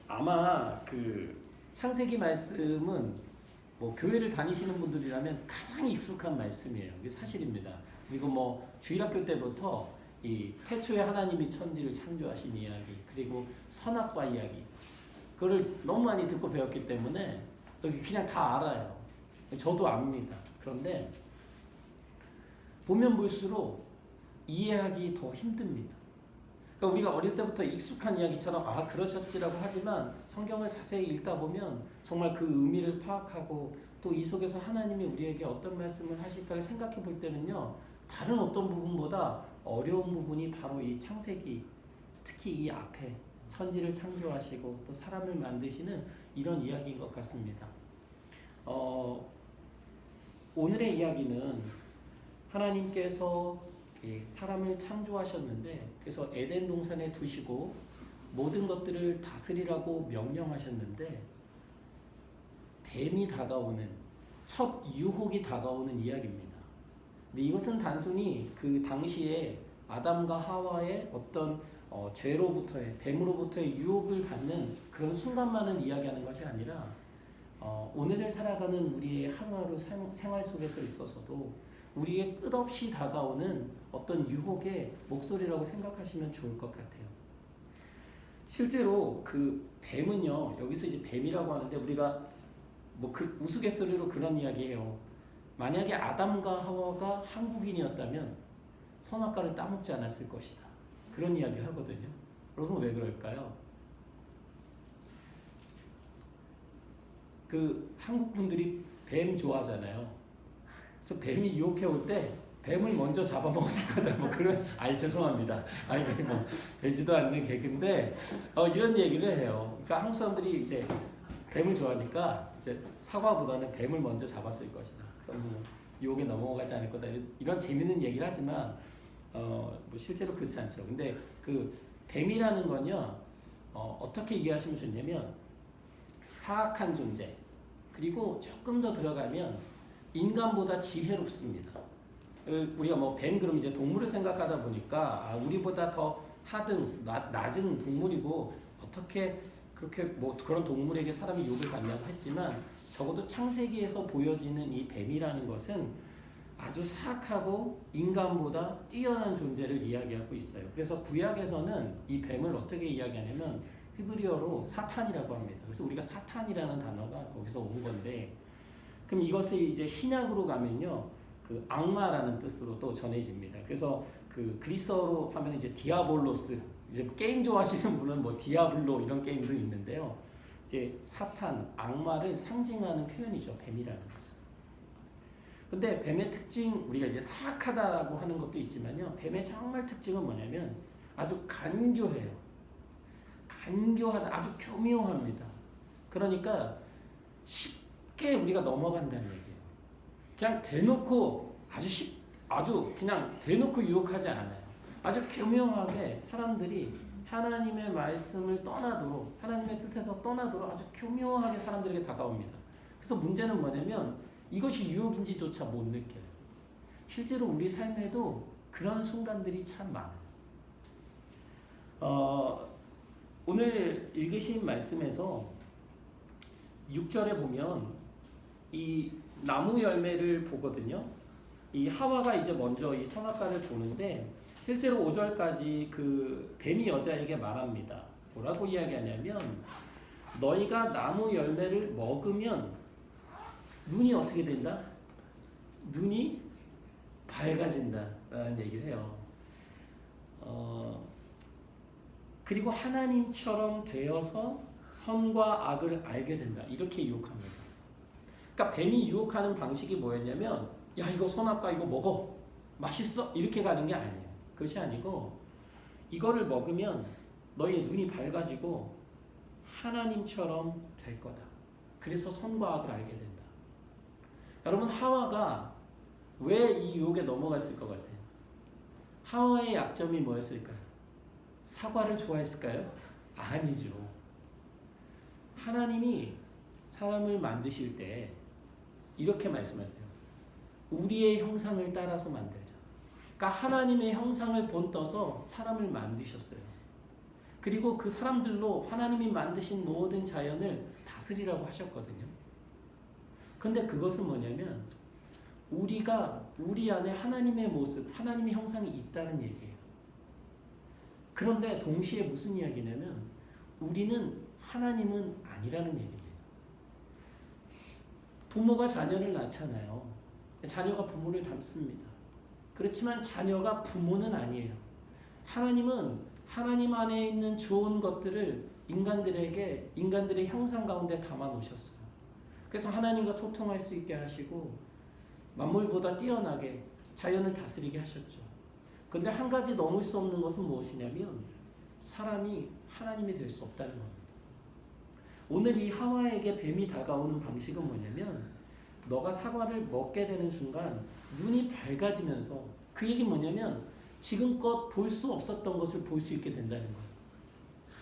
아마 그 창세기 말씀은 뭐 교회를 다니시는 분들이라면 가장 익숙한 말씀이에요. 이게 사실입니다. 그리고 뭐 주일학교 때부터 이 태초에 하나님이 천지를 창조하신 이야기, 그리고 선악과 이야기, 그거를 너무 많이 듣고 배웠기 때문에 여기 그냥 다 알아요. 저도 압니다. 그런데 보면 볼수록 이해하기 더 힘듭니다. 그러니까 우리가 어릴 때부터 익숙한 이야기처럼 아 그러셨지라고 하지만 성경을 자세히 읽다 보면 정말 그 의미를 파악하고 또 이 속에서 하나님이 우리에게 어떤 말씀을 하실까를 생각해 볼 때는요, 다른 어떤 부분보다 어려운 부분이 바로 이 창세기, 특히 이 앞에 천지를 창조하시고 또 사람을 만드시는 이런 이야기인 것 같습니다. 오늘의 이야기는 하나님께서 사람을 창조하셨는데, 그래서 에덴 동산에 두시고 모든 것들을 다스리라고 명령하셨는데, 뱀이 다가오는, 첫 유혹이 다가오는 이야기입니다. 근데 이것은 단순히 그 당시에 아담과 하와의 어떤 죄로부터의, 뱀으로부터의 유혹을 받는 그런 순간만을 이야기하는 것이 아니라 오늘을 살아가는 우리의 하루하루 생활 속에서 있어서도 우리의 끝없이 다가오는 어떤 유혹의 목소리라고 생각하시면 좋을 것 같아요. 실제로 그 뱀은요, 여기서 이제 뱀이라고 하는데 우리가 뭐 그 우스갯소리로 그런 이야기해요. 만약에 아담과 하와가 한국인이었다면 선악과를 따먹지 않았을 것이다. 그런 이야기를 하거든요. 여러분 왜 그럴까요? 그 한국 분들이 뱀 좋아하잖아요. 그래서 뱀이 유혹해 올 때 뱀을 먼저 잡아먹었을 거다. 뭐 그런 죄송합니다. 아니 뭐 되지도 않는 개그인데 이런 얘기를 해요. 그러니까 한국 사람들이 이제 뱀을 좋아하니까 이제 사과보다는 뱀을 먼저 잡았을 것이다. 그럼 유혹에 넘어가지 않을 거다. 이런 재밌는 얘기를 하지만 뭐 실제로 그렇지 않죠. 근데 그 뱀이라는 건요, 어떻게 이해하시면 좋냐면 사악한 존재, 그리고 조금 더 들어가면 인간보다 지혜롭습니다. 우리가 뭐 뱀 그럼 이제 동물을 생각하다 보니까 우리보다 더 하등 낮은 동물이고 어떻게 그렇게 뭐 그런 동물에게 사람이 욕을 받냐고 했지만, 적어도 창세기에서 보여지는 이 뱀이라는 것은 아주 사악하고 인간보다 뛰어난 존재를 이야기하고 있어요. 그래서 구약에서는 이 뱀을 어떻게 이야기하냐면 히브리어로 사탄이라고 합니다. 그래서 우리가 사탄이라는 단어가 거기서 온 건데, 그럼 이것을 이제 신약으로 가면요, 그 악마라는 뜻으로 또 전해집니다. 그래서 그 그리스어로 하면 이제 디아볼로스, 이제 게임 좋아하시는 분은 뭐 디아블로 이런 게임도 있는데요. 이제 사탄, 악마를 상징하는 표현이죠, 뱀이라는 것은. 근데 뱀의 특징, 우리가 이제 사악하다라고 하는 것도 있지만요, 뱀의 정말 특징은 뭐냐면 아주 간교해요. 간교하다, 아주 교묘합니다. 그러니까 쉽게 우리가 넘어간다는 얘기예요. 그냥 대놓고 아주 그냥 대놓고 유혹하지 않아요. 아주 교묘하게 사람들이 하나님의 말씀을 떠나도록, 하나님의 뜻에서 떠나도록 아주 교묘하게 사람들에게 다가옵니다. 그래서 문제는 뭐냐면 이것이 유혹인지조차 못 느껴요. 실제로 우리 삶에도 그런 순간들이 참 많아요. 오늘 읽으신 말씀에서 6절에 보면 이 나무 열매를 보거든요. 이 하와가 이제 먼저 이 선악과를 보는데, 실제로 5절까지 그 뱀이 여자에게 말합니다. 뭐라고 이야기하냐면 너희가 나무 열매를 먹으면 눈이 어떻게 된다? 눈이 밝아진다 라는 얘기를 해요. 그리고 하나님처럼 되어서 선과 악을 알게 된다, 이렇게 유혹합니다. 그러니까 뱀이 유혹하는 방식이 뭐였냐면, 야 이거 선악과 이거 먹어, 맛있어, 이렇게 가는 게 아니에요. 그것이 아니고 이거를 먹으면 너희의 눈이 밝아지고 하나님처럼 될 거다. 그래서 선과 악을 알게 된다. 여러분, 하와가 왜 이 유혹에 넘어갔을 것 같아요? 하와의 약점이 뭐였을까요? 사과를 좋아했을까요? 아니죠. 하나님이 사람을 만드실 때 이렇게 말씀하세요. 우리의 형상을 따라서 만들자. 그러니까 하나님의 형상을 본떠서 사람을 만드셨어요. 그리고 그 사람들로 하나님이 만드신 모든 자연을 다스리라고 하셨거든요. 근데 그것은 뭐냐면 우리가 우리 안에 하나님의 모습, 하나님의 형상이 있다는 얘기예요. 그런데 동시에 무슨 이야기냐면 우리는 하나님은 아니라는 얘기입니다. 부모가 자녀를 낳잖아요. 자녀가 부모를 닮습니다. 그렇지만 자녀가 부모는 아니에요. 하나님은 하나님 안에 있는 좋은 것들을 인간들의 형상 가운데 담아 놓으셨어요. 그래서 하나님과 소통할 수 있게 하시고 만물보다 뛰어나게 자연을 다스리게 하셨죠. 근데 한 가지 넘을 수 없는 것은 무엇이냐면 사람이 하나님이 될 수 없다는 겁니다. 오늘 이 하와에게 뱀이 다가오는 방식은 뭐냐면 너가 사과를 먹게 되는 순간 눈이 밝아지면서 그 얘기는 뭐냐면 지금껏 볼 수 없었던 것을 볼 수 있게 된다는 거예요.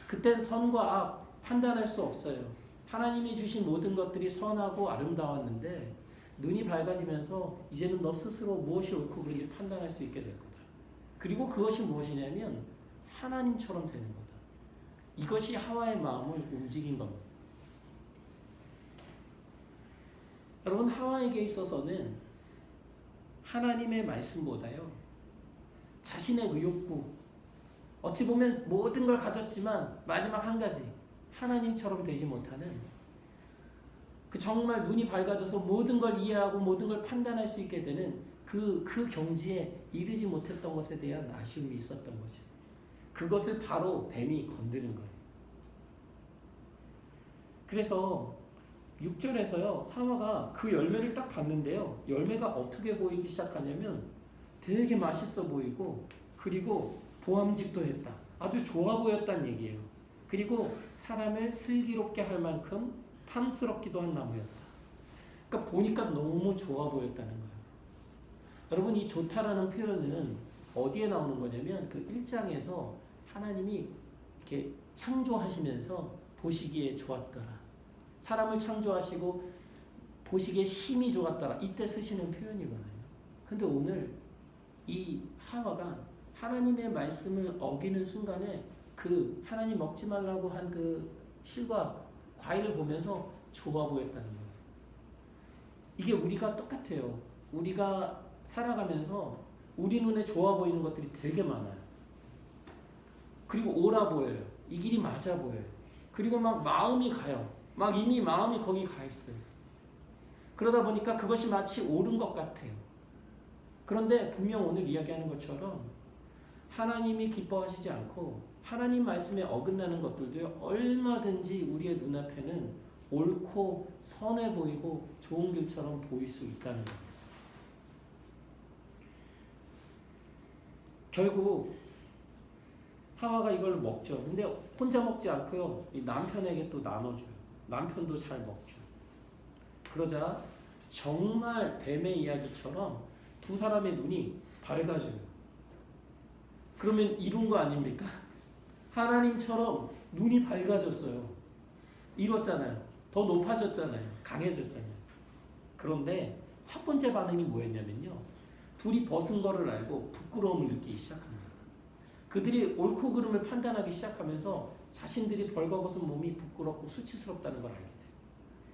그땐 선과 악 판단할 수 없어요. 하나님이 주신 모든 것들이 선하고 아름다웠는데 눈이 밝아지면서 이제는 너 스스로 무엇이 옳고 그른지 판단할 수 있게 될 거다. 그리고 그것이 무엇이냐면 하나님처럼 되는 거다. 이것이 하와의 마음을 움직인 겁니다. 여러분, 하와에게 있어서는 하나님의 말씀보다요 자신의 의욕구, 어찌 보면 모든 걸 가졌지만 마지막 한 가지 하나님처럼 되지 못하는 그 정말 눈이 밝아져서 모든 걸 이해하고 모든 걸 판단할 수 있게 되는 그 경지에 이르지 못했던 것에 대한 아쉬움이 있었던 거죠. 그것을 바로 뱀이 건드는 거예요. 그래서 6절에서요 하와가 그 열매를 딱 봤는데요, 열매가 어떻게 보이기 시작하냐면 되게 맛있어 보이고 그리고 보암직도 했다. 아주 좋아 보였다는 얘기예요. 그리고 사람을 슬기롭게 할 만큼 탐스럽기도 한 나무였다. 그러니까 보니까 너무 좋아 보였다는 거예요. 여러분, 이 좋다라는 표현은 어디에 나오는 거냐면 그 1장에서 하나님이 이렇게 창조하시면서 보시기에 좋았더라. 사람을 창조하시고 보시기에 심히 좋았더라. 이때 쓰시는 표현이거든요. 근데 오늘 이 하와가 하나님의 말씀을 어기는 순간에 그 하나님 먹지 말라고 한 그 실과 과일을 보면서 좋아 보였다는 거예요. 이게 우리가 똑같아요. 우리가 살아가면서 우리 눈에 좋아 보이는 것들이 되게 많아요. 그리고 옳아 보여요. 이 길이 맞아 보여요. 그리고 막 마음이 가요. 막 이미 마음이 거기 가 있어요. 그러다 보니까 그것이 마치 옳은 것 같아요. 그런데 분명 오늘 이야기하는 것처럼 하나님이 기뻐하시지 않고 하나님 말씀에 어긋나는 것들도 얼마든지 우리의 눈앞에는 옳고 선해 보이고 좋은 길처럼 보일 수 있다는 거예요. 결국 하와가 이걸 먹죠. 근데 혼자 먹지 않고요, 이 남편에게 또 나눠줘요. 남편도 잘 먹죠. 그러자 정말 뱀의 이야기처럼 두 사람의 눈이 밝아져요. 그러면 이룬 거 아닙니까? 하나님처럼 눈이 밝아졌어요. 이뤘잖아요. 더 높아졌잖아요. 강해졌잖아요. 그런데 첫 번째 반응이 뭐였냐면요, 둘이 벗은 거를 알고 부끄러움을 느끼기 시작합니다. 그들이 옳고 그름을 판단하기 시작하면서 자신들이 벌거벗은 몸이 부끄럽고 수치스럽다는 걸 알게 돼요.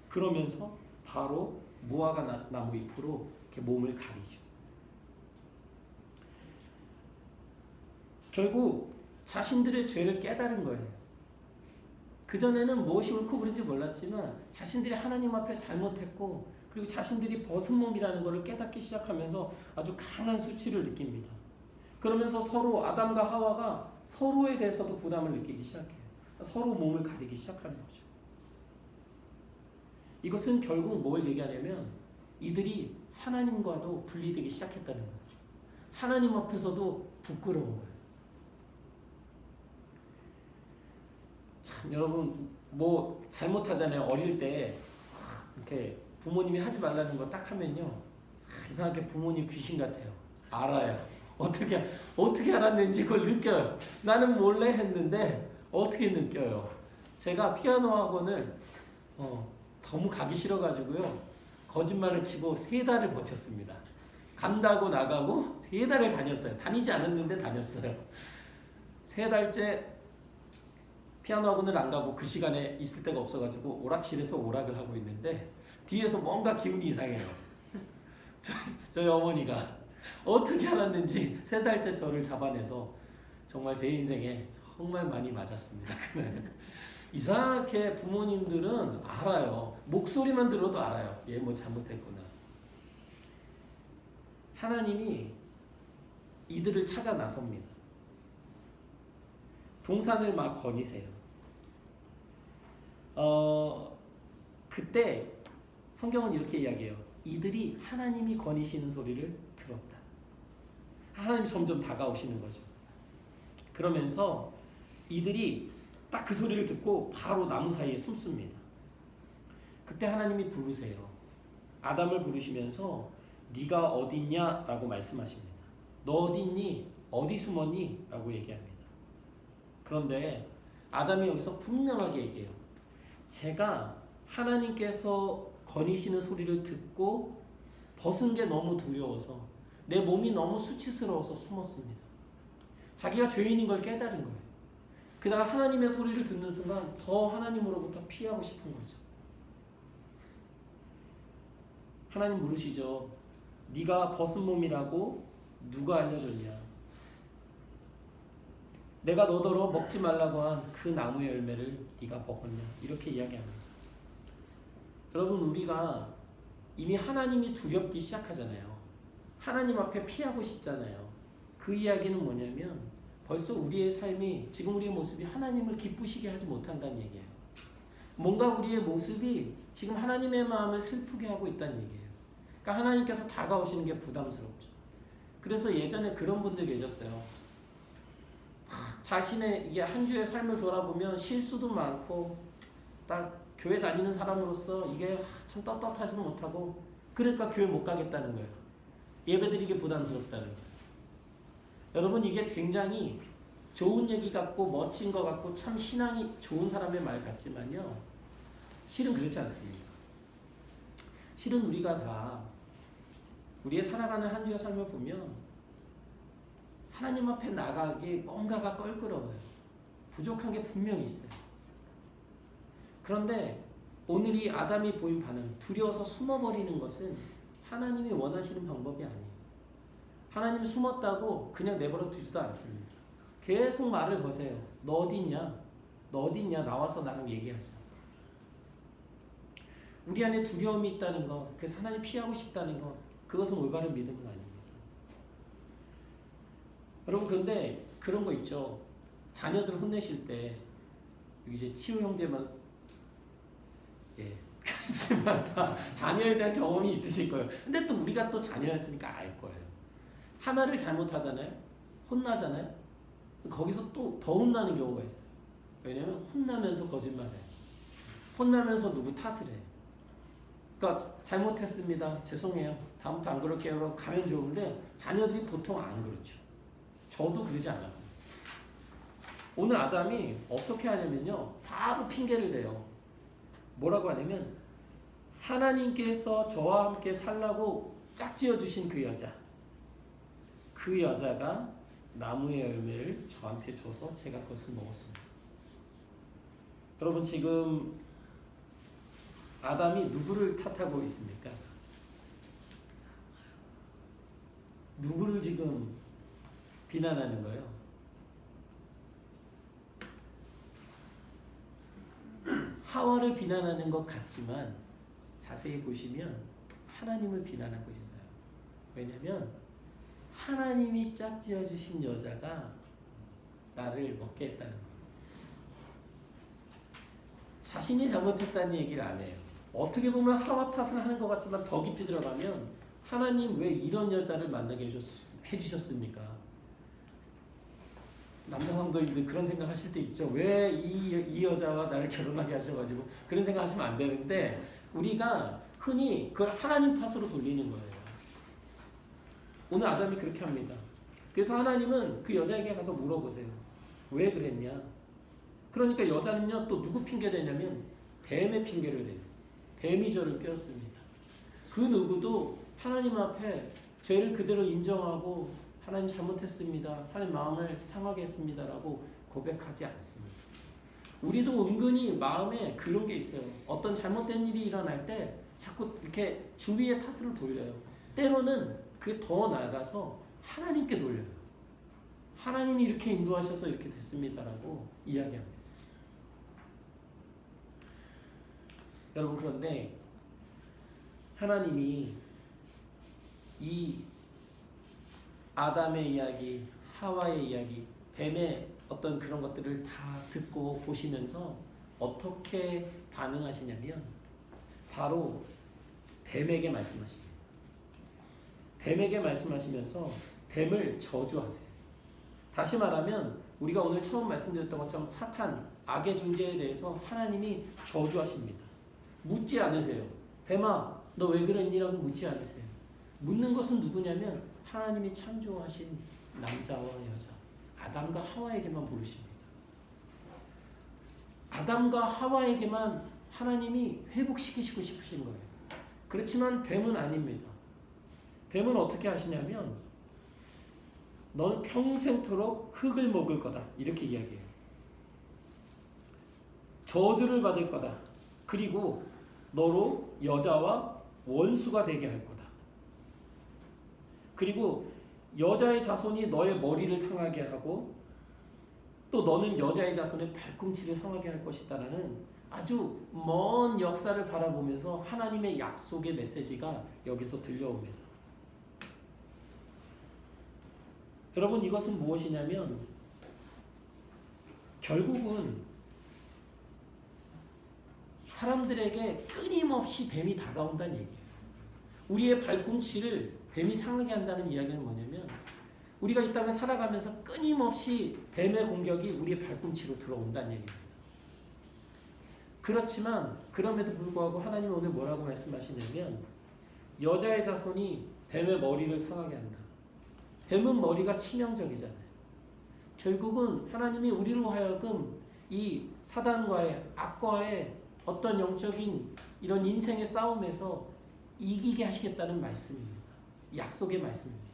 그러면서 바로 무화과 나무 잎으로 이렇게 몸을 가리죠. 결국 자신들의 죄를 깨달은 거예요. 그전에는 무엇이 옳고 그른지 몰랐지만 자신들이 하나님 앞에 잘못했고 그리고 자신들이 벗은 몸이라는 것을 깨닫기 시작하면서 아주 강한 수치를 느낍니다. 그러면서 서로 아담과 하와가 서로에 대해서도 부담을 느끼기 시작해요. 서로 몸을 가리기 시작하는 거죠. 이것은 결국 뭘 얘기하냐면 이들이 하나님과도 분리되기 시작했다는 거죠. 하나님 앞에서도 부끄러운 거예요. 참, 여러분 뭐 잘못하잖아요. 어릴 때 이렇게 부모님이 하지 말라는 거 딱 하면요, 이상하게 부모님 귀신 같아요. 알아요. 어떻게 알았는지 그걸 느껴요. 나는 몰래 했는데 어떻게 느껴요. 제가 피아노 학원을 너무 가기 싫어가지고요, 거짓말을 치고 3달을 버텼습니다. 간다고 나가고 3달을 다녔어요. 다니지 않았는데 다녔어요. 3달째 피아노 학원을 안 가고 그 시간에 있을 데가 없어가지고 오락실에서 오락을 하고 있는데 뒤에서 뭔가 기분이 이상해요. 저희 어머니가 어떻게 알았는지 3달째 저를 잡아내서 정말 제 인생에 정말 많이 맞았습니다. 이상하게 부모님들은 알아요. 목소리만 들어도 알아요. 얘 뭐 잘못했구나. 하나님이 이들을 찾아 나섭니다. 동산을 막 거니세요. 그때 성경은 이렇게 이야기해요. 이들이 하나님이 거니시는 소리를 들었다. 하나님이 점점 다가오시는 거죠. 그러면서 이들이 딱 그 소리를 듣고 바로 나무 사이에 숨습니다. 그때 하나님이 부르세요. 아담을 부르시면서 네가 어디 있냐? 라고 말씀하십니다. 너 어디 있니? 어디 숨었니? 라고 얘기합니다. 그런데 아담이 여기서 분명하게 얘기해요. 제가 하나님께서 거니시는 소리를 듣고 벗은 게 너무 두려워서 내 몸이 너무 수치스러워서 숨었습니다. 자기가 죄인인 걸 깨달은 거예요. 그다가 하나님의 소리를 듣는 순간 더 하나님으로부터 피하고 싶은 거죠. 하나님 물으시죠. 네가 벗은 몸이라고 누가 알려줬냐? 내가 너더러 먹지 말라고 한 그 나무의 열매를 네가 먹었냐? 이렇게 이야기합니다. 여러분, 우리가 이미 하나님이 두렵기 시작하잖아요. 하나님 앞에 피하고 싶잖아요. 그 이야기는 뭐냐면 벌써 우리의 삶이, 지금 우리의 모습이 하나님을 기쁘시게 하지 못한다는 얘기예요. 뭔가 우리의 모습이 지금 하나님의 마음을 슬프게 하고 있다는 얘기예요. 그러니까 하나님께서 다가오시는 게 부담스럽죠. 그래서 예전에 그런 분들 계셨어요. 자신의 이게 한 주의 삶을 돌아보면 실수도 많고 딱 교회 다니는 사람으로서 이게 참 떳떳하지는 못하고, 그러니까 교회 못 가겠다는 거예요. 예배드리기 부담스럽다는 거예요. 여러분, 이게 굉장히 좋은 얘기 같고 멋진 것 같고 참 신앙이 좋은 사람의 말 같지만요, 실은 그렇지 않습니다. 실은 우리가 다 우리의 살아가는 한 주의 삶을 보면 하나님 앞에 나가기 뭔가가 껄끄러워요. 부족한 게 분명히 있어요. 그런데 오늘 이 아담이 보인 반응, 두려워서 숨어버리는 것은 하나님이 원하시는 방법이 아니에요. 하나님 숨었다고 그냥 내버려 두지도 않습니다. 계속 말을 거세요. 너 어디 있냐? 너 어디 있냐? 나와서 나랑 얘기하자. 우리 안에 두려움이 있다는 것, 그래서 하나님 피하고 싶다는 것, 그것은 올바른 믿음은 아닙니다. 여러분, 그런데 그런 거 있죠. 자녀들 혼내실 때 이제 치우 형제만, 그렇지만 다 자녀에 대한 경험이 있으실 거예요. 근데 또 우리가 또 자녀였으니까 알 거예요. 하나를 잘못하잖아요. 혼나잖아요. 거기서 또 더 혼나는 경우가 있어요. 왜냐면 혼나면서 거짓말해요. 혼나면서 누구 탓을 해요. 그러니까 잘못했습니다. 죄송해요. 다음부터 안 그럴게요. 라고 가면 좋은데 자녀들이 보통 안 그렇죠. 저도 그러지 않아요. 오늘 아담이 어떻게 하냐면요, 바로 핑계를 대요. 뭐라고 하냐면 하나님께서 저와 함께 살라고 짝지어 주신 그 여자, 그 여자가 나무의 열매를 저한테 줘서 제가 그것을 먹었습니다. 여러분, 지금 아담이 누구를 탓하고 있습니까? 누구를 지금 비난하는 거예요? 하와를 비난하는 것 같지만 자세히 보시면 하나님을 비난하고 있어요. 왜냐하면 하나님이 짝지어 주신 여자가 나를 먹게 했다는 거예요. 자신이 잘못했다는 얘기를 안 해요. 어떻게 보면 하와 탓을 하는 것 같지만 더 깊이 들어가면 하나님 왜 이런 여자를 만나게 해주셨습니까? 남자 성도님들 그런 생각 하실 때 있죠. 왜 이 여자와 나를 결혼하게 하셔가지고, 그런 생각 하시면 안 되는데 우리가 흔히 그걸 하나님 탓으로 돌리는 거예요. 오늘 아담이 그렇게 합니다. 그래서 하나님은 그 여자에게 가서 물어보세요. 왜 그랬냐? 그러니까 여자는요, 또 누구 핑계 대냐면 뱀의 핑계를 대요. 뱀이 저를 깨웠습니다. 그 누구도 하나님 앞에 죄를 그대로 인정하고 하나님 잘못했습니다, 하나님 마음을 상하게 했습니다라고 고백하지 않습니다. 우리도 은근히 마음에 그런 게 있어요. 어떤 잘못된 일이 일어날 때 자꾸 이렇게 주위에 탓을 돌려요. 때로는 그게 더 나아가서 하나님께 돌려요. 하나님이 이렇게 인도하셔서 이렇게 됐습니다라고 이야기합니다. 여러분, 그런데 하나님이 이 아담의 이야기, 하와의 이야기, 뱀의 어떤 그런 것들을 다 듣고 보시면서 어떻게 반응하시냐면 바로 뱀에게 말씀하십니다. 뱀에게 말씀하시면서 뱀을 저주하세요. 다시 말하면 우리가 오늘 처음 말씀드렸던 것처럼 사탄, 악의 존재에 대해서 하나님이 저주하십니다. 묻지 않으세요. 뱀아, 너 왜 그랬니라고 묻지 않으세요. 묻는 것은 누구냐면 하나님이 창조하신 남자와 여자, 아담과 하와에게만 물으십니다. 아담과 하와에게만 하나님이 회복시키시고 싶으신 거예요. 그렇지만 뱀은 아닙니다. 뱀은 어떻게 하시냐면 너는 평생토록 흙을 먹을 거다, 이렇게 이야기해요. 저주를 받을 거다. 그리고 너로 여자와 원수가 되게 할 거다. 그리고 여자의 자손이 너의 머리를 상하게 하고 또 너는 여자의 자손의 발꿈치를 상하게 할 것이다라는 아주 먼 역사를 바라보면서 하나님의 약속의 메시지가 여기서 들려옵니다. 여러분, 이것은 무엇이냐면 결국은 사람들에게 끊임없이 뱀이 다가온다는 얘기예요. 우리의 발꿈치를 뱀이 상하게 한다는 이야기는 뭐냐면 우리가 이 땅을 살아가면서 끊임없이 뱀의 공격이 우리의 발꿈치로 들어온다는 얘기입니다. 그렇지만 그럼에도 불구하고 하나님은 오늘 뭐라고 말씀하시냐면 여자의 자손이 뱀의 머리를 상하게 한다. 뱀은 머리가 치명적이잖아요. 결국은 하나님이 우리로 하여금 이 사단과의 악과의 어떤 영적인 이런 인생의 싸움에서 이기게 하시겠다는 말씀입니다. 약속의 말씀입니다.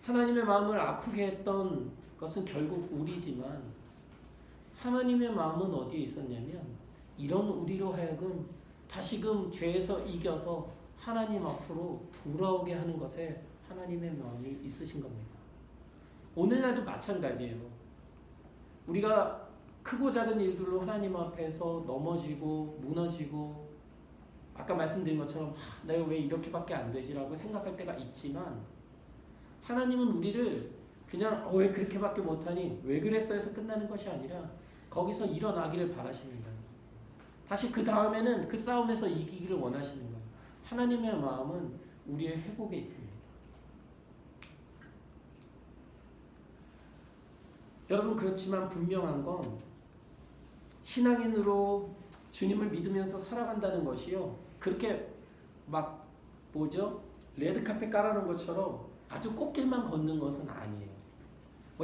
하나님의 마음을 아프게 했던 것은 결국 우리지만 하나님의 마음은 어디에 있었냐면 이런 우리로 하여금 다시금 죄에서 이겨서 하나님 앞으로 돌아오게 하는 것에 하나님의 마음이 있으신 겁니다. 오늘날도 마찬가지예요. 우리가 크고 작은 일들로 하나님 앞에서 넘어지고 무너지고 아까 말씀드린 것처럼 내가 왜 이렇게밖에 안 되지라고 생각할 때가 있지만 하나님은 우리를 그냥 왜 그렇게밖에 못하니 왜 그랬어 해서 끝나는 것이 아니라 거기서 일어나기를 바라시는 거예요. 다시 그 다음에는 그 싸움에서 이기기를 원하시는 거예요. 하나님의 마음은 우리의 회복에 있습니다. 여러분, 그렇지만 분명한 건 신앙인으로 주님을 믿으면서 살아간다는 것이요, 그렇게 막 레드카펫 깔아놓은 것처럼 아주 꽃길만 걷는 것은 아니에요.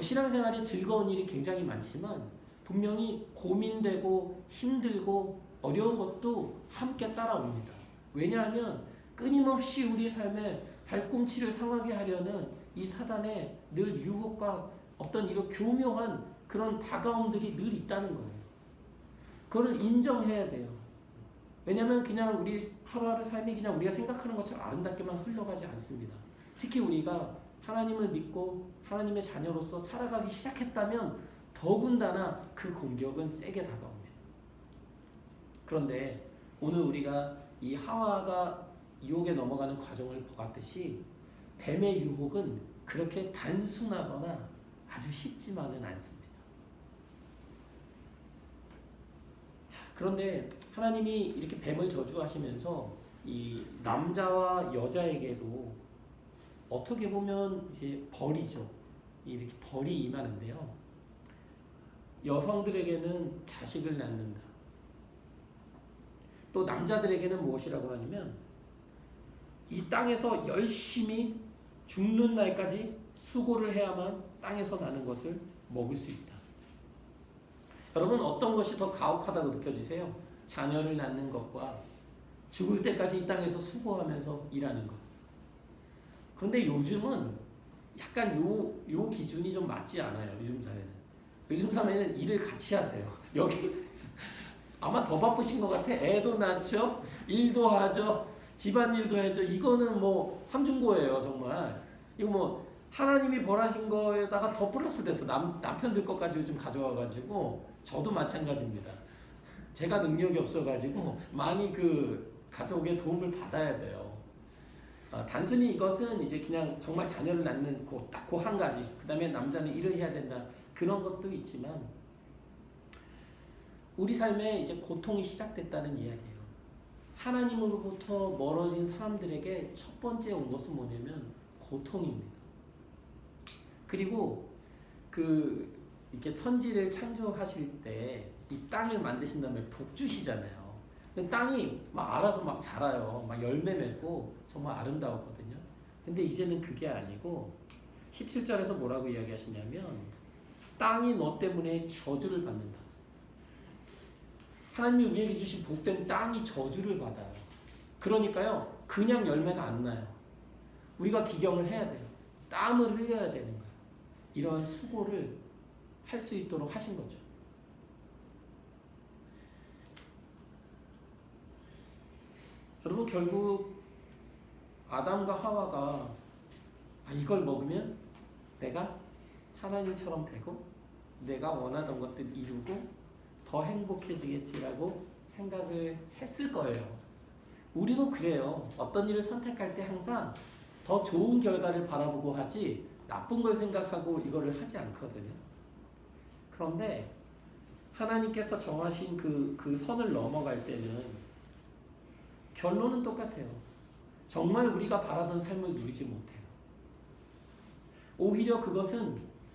신앙생활에 즐거운 일이 굉장히 많지만 분명히 고민되고 힘들고 어려운 것도 함께 따라옵니다. 왜냐하면 끊임없이 우리 삶에 발꿈치를 상하게 하려는 이 사단의 늘 유혹과 어떤 이런 교묘한 그런 다가옴들이 늘 있다는 거예요. 그걸 인정해야 돼요. 왜냐하면 그냥 우리 하루하루 삶이 그냥 우리가 생각하는 것처럼 아름답게만 흘러가지 않습니다. 특히 우리가 하나님을 믿고 하나님의 자녀로서 살아가기 시작했다면 더군다나 그 공격은 세게 다가옵니다. 그런데 오늘 우리가 이 하와가 유혹에 넘어가는 과정을 보았듯이 뱀의 유혹은 그렇게 단순하거나 아주 쉽지만은 않습니다. 자, 그런데 하나님이 이렇게 뱀을 저주하시면서 이 남자와 여자에게도 어떻게 보면 이제 벌이죠. 이렇게 벌이 임하는데요. 여성들에게는 자식을 낳는다. 또 남자들에게는 무엇이라고 하냐면 이 땅에서 열심히 죽는 날까지 수고를 해야만 땅에서 나는 것을 먹을 수 있다. 여러분, 어떤 것이 더 가혹하다고 느껴지세요? 자녀를 낳는 것과 죽을 때까지 이 땅에서 수고하면서 일하는 것. 그런데 요즘은 약간 요 기준이 좀 맞지 않아요. 요즘 사회는. 요즘 사회는 일을 같이 하세요. 여기 아마 더 바쁘신 것 같아. 애도 낳죠, 일도 하죠, 집안일도 하죠. 이거는 뭐 삼중고예요, 정말. 이거 뭐 하나님이 벌하신 거에다가 더 플러스 됐어. 남편들 것까지 요즘 가져와가지고 저도 마찬가지입니다. 제가 능력이 없어가지고 많이 그 가족의 도움을 받아야 돼요. 단순히 이것은 이제 그냥 정말 자녀를 낳는 딱 그 한 가지. 그 다음에 남자는 일을 해야 된다. 그런 것도 있지만 우리 삶에 이제 고통이 시작됐다는 이야기예요. 하나님으로부터 멀어진 사람들에게 첫 번째 온 것은 뭐냐면 고통입니다. 그리고 이렇게 천지를 창조하실 때 이 땅을 만드신 다음에 복 주시잖아요. 땅이 막 알아서 막 자라요. 막 열매 맺고 정말 아름다웠거든요. 근데 이제는 그게 아니고 17절에서 뭐라고 이야기하시냐면 땅이 너 때문에 저주를 받는다. 하나님이 우리에게 주신 복된 땅이 저주를 받아요. 그러니까요, 그냥 열매가 안 나요. 우리가 기경을 해야 돼요. 땀을 흘려야 되는 거예요. 이런 수고를 할 수 있도록 하신 거죠. 여러분, 결국 아담과 하와가 이걸 먹으면 내가 하나님처럼 되고 내가 원하던 것들 이루고 더 행복해지겠지라고 생각을 했을 거예요. 우리도 그래요. 어떤 일을 선택할 때 항상 더 좋은 결과를 바라보고 하지 나쁜 걸 생각하고 이거를 하지 않거든요. 그런데 하나님께서 정하신 그 선을 넘어갈 때는 결론은 똑같아요. 정말 우리가 바라던 삶을 누리지 못해요. 오히려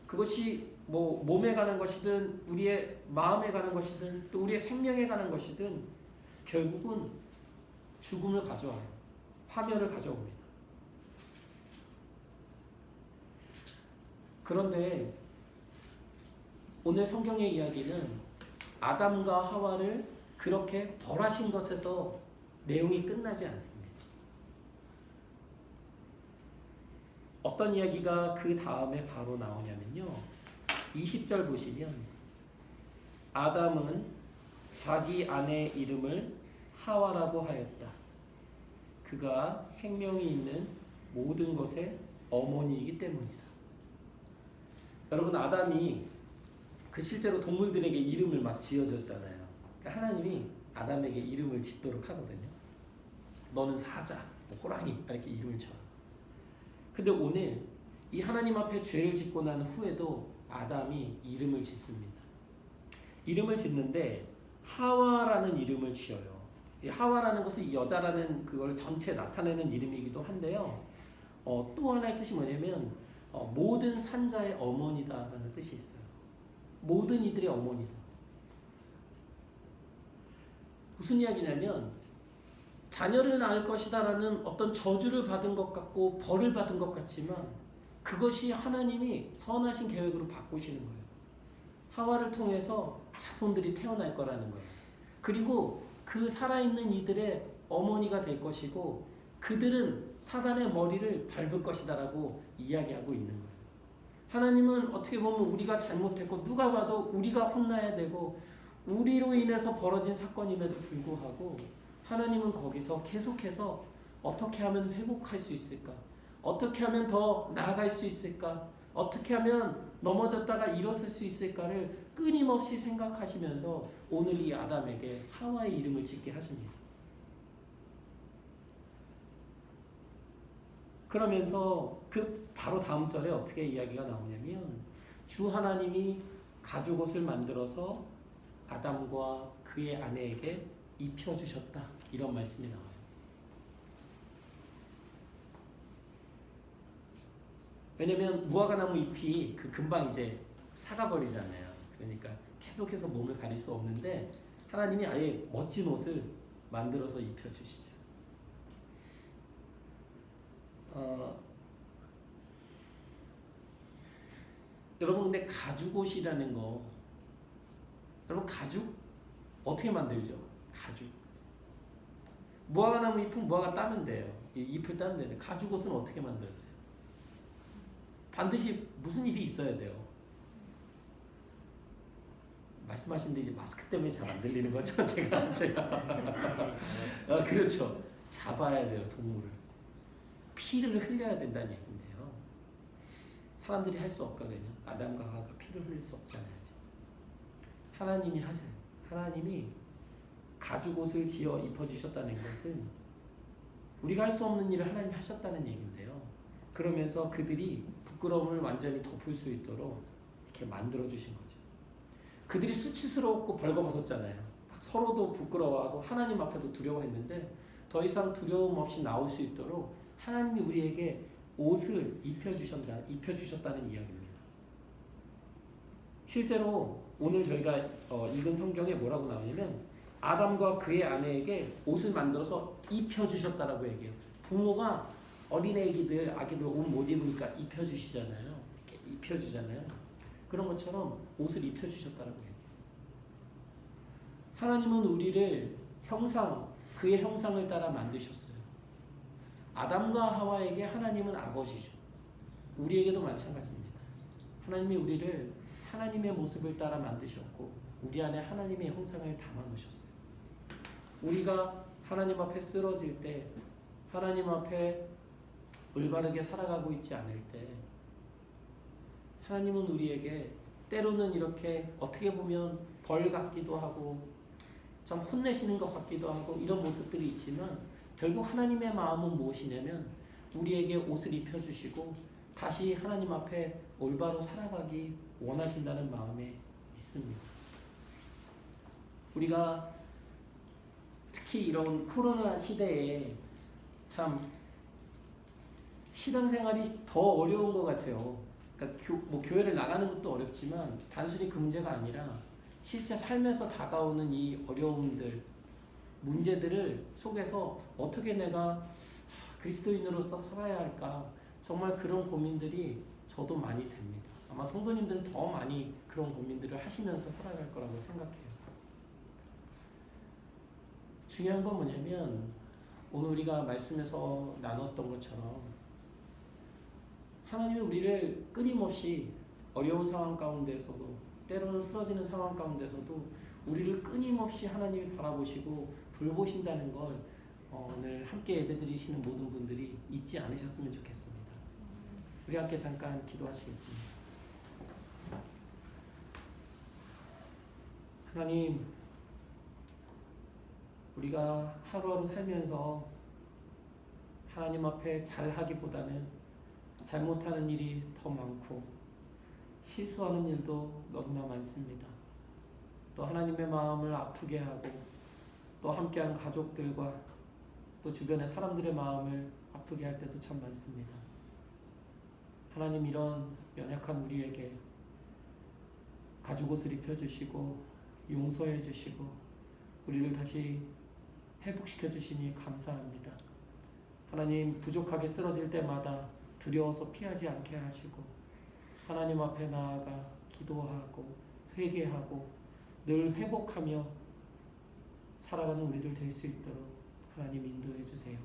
그것이 뭐 몸에 가는 것이든 우리의 마음에 가는 것이든 또 우리의 생명에 가는 것이든 결국은 죽음을 가져와요. 파멸을 가져옵니다. 그런데 오늘 성경의 이야기는 아담과 하와를 그렇게 벌하신 것에서 내용이 끝나지 않습니다. 어떤 이야기가 그 다음에 바로 나오냐면요. 20절 보시면 아담은 자기 아내의 이름을 하와라고 하였다. 그가 생명이 있는 모든 것의 어머니이기 때문이다. 여러분, 아담이 실제로 동물들에게 이름을 막 지어줬잖아요. 그러니까 하나님이 아담에게 이름을 짓도록 하거든요. 너는 사자, 호랑이 이렇게 이름을 쳐. 근데 오늘 이 하나님 앞에 죄를 짓고 난 후에도 아담이 이름을 짓습니다. 이름을 짓는데 하와라는 이름을 지어요. 이 하와라는 것은 여자라는 그걸 전체 나타내는 이름이기도 한데요. 또 하나의 뜻이 뭐냐면 모든 산자의 어머니다라는 뜻이 있어요. 모든 이들의 어머니다. 무슨 이야기냐면 자녀를 낳을 것이다라는 어떤 저주를 받은 것 같고 벌을 받은 것 같지만 그것이 하나님이 선하신 계획으로 바꾸시는 거예요. 하와를 통해서 자손들이 태어날 거라는 거예요. 그리고 그 살아있는 이들의 어머니가 될 것이고 그들은 사단의 머리를 밟을 것이다라고 이야기하고 있는 거예요. 하나님은 어떻게 보면 우리가 잘못했고 누가 봐도 우리가 혼나야 되고 우리로 인해서 벌어진 사건임에도 불구하고 하나님은 거기서 계속해서 어떻게 하면 회복할 수 있을까? 어떻게 하면 더 나아갈 수 있을까? 어떻게 하면 넘어졌다가 일어설 수 있을까를 끊임없이 생각하시면서 오늘 이 아담에게 하와의 이름을 짓게 하십니다. 그러면서 그 바로 다음 절에 어떻게 이야기가 나오냐면 주 하나님이 가죽옷을 만들어서 아담과 그의 아내에게 입혀주셨다. 이런 말씀이 나와요. 왜냐면 무화과나무 잎이 금방 이제 사가버리잖아요. 그러니까 계속해서 몸을 가릴 수 없는데 하나님이 아예 멋진 옷을 만들어서 입혀주시죠. 여러분, 근데 가죽옷이라는 거, 여러분 가죽 어떻게 만들죠? 가죽. 무화과나무 잎은 무화과 따면 돼요. 잎을 따면 되는데 가죽옷은 어떻게 만들어져요? 반드시 무슨 일이 있어야 돼요. 말씀하시는데 이제 마스크 때문에 잘 안 들리는 거죠? 제가 그렇죠. 잡아야 돼요, 동물을. 피를 흘려야 된다는 얘기인데요. 사람들이 할 수 없거든요. 아담과 하와가 피를 흘릴 수 없잖아요. 하나님이 하세요. 하나님이 가죽 옷을 지어 입혀주셨다는 것은 우리가 할 수 없는 일을 하나님이 하셨다는 얘기인데요. 그러면서 그들이 부끄러움을 완전히 덮을 수 있도록 이렇게 만들어주신 거죠. 그들이 수치스럽고 벌거벗었잖아요. 막 서로도 부끄러워하고 하나님 앞에도 두려워했는데 더 이상 두려움 없이 나올 수 있도록 하나님이 우리에게 옷을 입혀주셨다는 이야기입니다. 실제로 오늘 저희가 읽은 성경에 뭐라고 나오냐면 아담과 그의 아내에게 옷을 만들어서 입혀주셨다라고 얘기해요. 부모가 어린애기들, 아기들 옷 못 입으니까 입혀주시잖아요. 이렇게 입혀주잖아요. 그런 것처럼 옷을 입혀주셨다라고 얘기해요. 하나님은 우리를 그의 형상을 따라 만드셨어요. 아담과 하와에게 하나님은 아버지죠. 우리에게도 마찬가지입니다. 하나님이 우리를 하나님의 모습을 따라 만드셨고 우리 안에 하나님의 형상을 담아 놓으셨어요. 우리가 하나님 앞에 쓰러질 때, 하나님 앞에 올바르게 살아가고 있지 않을 때 하나님은 우리에게 때로는 이렇게 어떻게 보면 벌 같기도 하고 참 혼내시는 것 같기도 하고 이런 모습들이 있지만 결국 하나님의 마음은 무엇이냐면 우리에게 옷을 입혀주시고 다시 하나님 앞에 올바로 살아가기 원하신다는 마음에 있습니다. 우리가 특히 이런 코로나 시대에 참 신앙생활이 더 어려운 것 같아요. 그러니까 교회를 나가는 것도 어렵지만 단순히 그 문제가 아니라 실제 삶에서 다가오는 이 어려움들, 문제들을 속에서 어떻게 내가 그리스도인으로서 살아야 할까, 정말 그런 고민들이 저도 많이 됩니다. 아마 성도님들은 더 많이 그런 고민들을 하시면서 살아갈 거라고 생각해요. 중요한 건 뭐냐면 오늘 우리가 말씀에서 나눴던 것처럼 하나님이 우리를 끊임없이 어려운 상황 가운데서도 때로는 쓰러지는 상황 가운데서도 우리를 끊임없이 하나님이 바라보시고 돌보신다는 걸 오늘 함께 예배드리시는 모든 분들이 잊지 않으셨으면 좋겠습니다. 우리 함께 잠깐 기도하시겠습니다. 하나님, 우리가 하루하루 살면서 하나님 앞에 잘하기보다는 잘못하는 일이 더 많고 실수하는 일도 너무나 많습니다. 또 하나님의 마음을 아프게 하고 또 함께한 가족들과 또 주변의 사람들의 마음을 아프게 할 때도 참 많습니다. 하나님, 이런 연약한 우리에게 가죽옷을 입혀주시고 용서해 주시고 우리를 다시 회복시켜 주시니 감사합니다. 하나님, 부족하게 쓰러질 때마다 두려워서 피하지 않게 하시고 하나님 앞에 나아가 기도하고 회개하고 늘 회복하며 살아가는 우리들 될 수 있도록 하나님 인도해 주세요.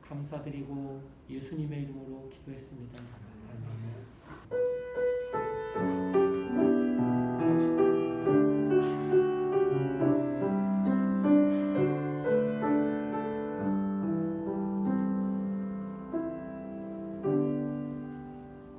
감사드리고 예수님의 이름으로 기도했습니다. 아멘.